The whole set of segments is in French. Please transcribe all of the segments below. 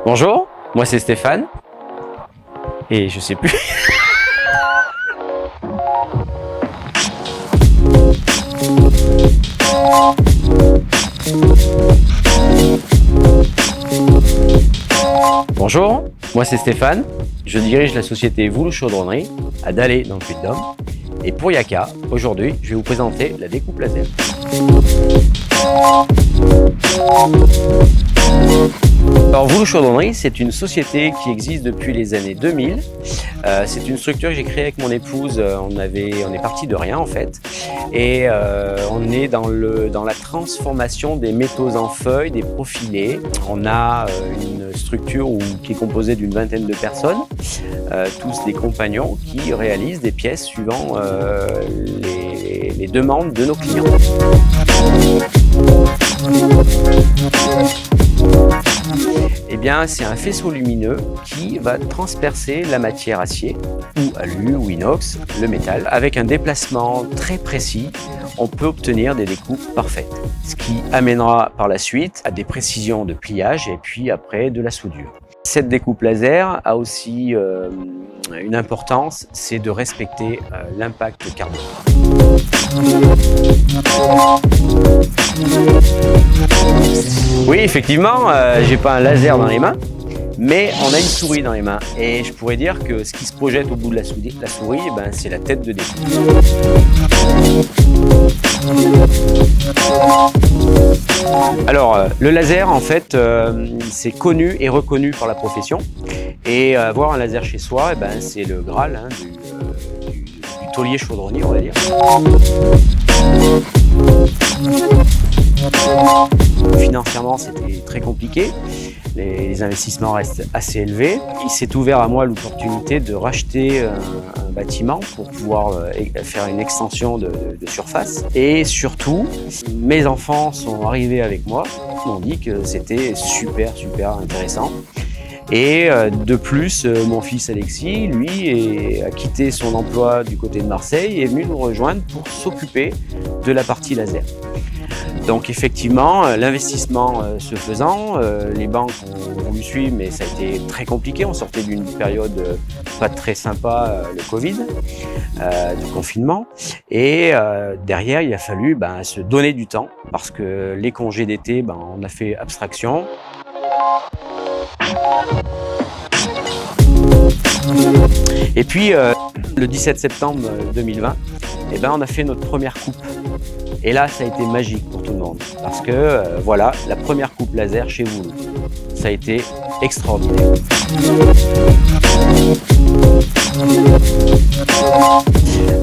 Bonjour, moi c'est Stéphane. Et je sais plus. Bonjour, moi c'est Stéphane. Je dirige la société Vouloux Chaudronnerie à Dallé dans le Puy-de-Dôme. Et pour Yaka, aujourd'hui, je vais vous présenter la découpe laser. Alors Vouloux Chaudronnerie, c'est une société qui existe depuis les années 2000. C'est une structure que j'ai créée avec mon épouse. On est parti de rien en fait. Et on est dans la transformation des métaux en feuilles, des profilés. On a une structure qui est composée d'une vingtaine de personnes, tous des compagnons qui réalisent des pièces suivant les demandes de nos clients. Eh bien, c'est un faisceau lumineux qui va transpercer la matière acier ou alu ou inox, le métal. Avec un déplacement très précis, on peut obtenir des découpes parfaites, ce qui amènera par la suite à des précisions de pliage et puis après de la soudure. Cette découpe laser a aussi une importance, c'est de respecter l'impact carbone. Oui, effectivement, j'ai pas un laser dans les mains, mais on a une souris dans les mains. Et je pourrais dire que ce qui se projette au bout de la souris, c'est la tête de découpe. Alors, le laser, en fait, c'est connu et reconnu par la profession. Et avoir un laser chez soi, c'est le Graal du taulier chaudronnier, on va dire. Financièrement, c'était très compliqué. Les investissements restent assez élevés. Il s'est ouvert à moi l'opportunité de racheter un bâtiment pour pouvoir faire une extension de surface. Et surtout, mes enfants sont arrivés avec moi. Ils m'ont dit que c'était super intéressant. Et de plus, mon fils Alexis, lui, a quitté son emploi du côté de Marseille et est venu nous rejoindre pour s'occuper de la partie laser. Donc effectivement, l'investissement se faisant, les banques ont voulu suivre, mais ça a été très compliqué. On sortait d'une période pas très sympa, le Covid, du confinement. Et derrière, il a fallu se donner du temps parce que les congés d'été, on a fait abstraction. Et puis, le 17 septembre 2020, on a fait notre première coupe. Et là, ça a été magique pour tout le monde. Parce que, voilà, la première coupe laser chez Vouloux. Ça a été extraordinaire.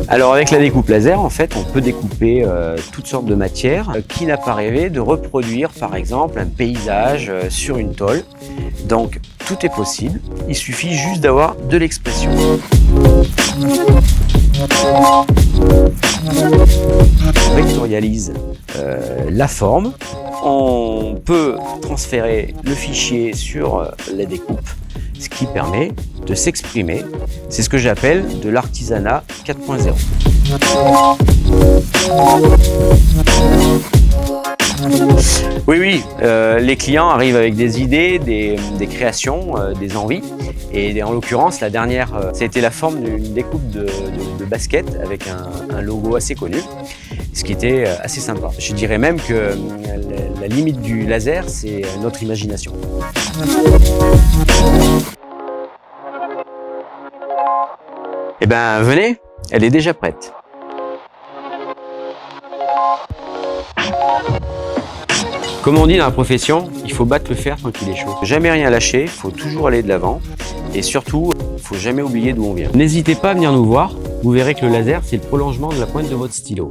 Alors, avec la découpe laser, en fait, on peut découper toutes sortes de matières. Qui n'a pas rêvé de reproduire, par exemple, un paysage sur une tôle? Donc, tout est possible. Il suffit juste d'avoir de l'expression. On vectorialise la forme. On peut transférer le fichier sur la découpe, ce qui permet de s'exprimer. C'est ce que j'appelle de l'artisanat 4.0. Oui, les clients arrivent avec des idées, des créations, des envies. Et en l'occurrence, la dernière, ça a été la forme d'une découpe de basket avec un logo assez connu, ce qui était assez sympa. Je dirais même que la limite du laser, c'est notre imagination. Eh ben, venez, elle est déjà prête. Comme on dit dans la profession, il faut battre le fer tant qu'il est chaud. Jamais rien lâcher, il faut toujours aller de l'avant. Et surtout, il ne faut jamais oublier d'où on vient. N'hésitez pas à venir nous voir, vous verrez que le laser, c'est le prolongement de la pointe de votre stylo.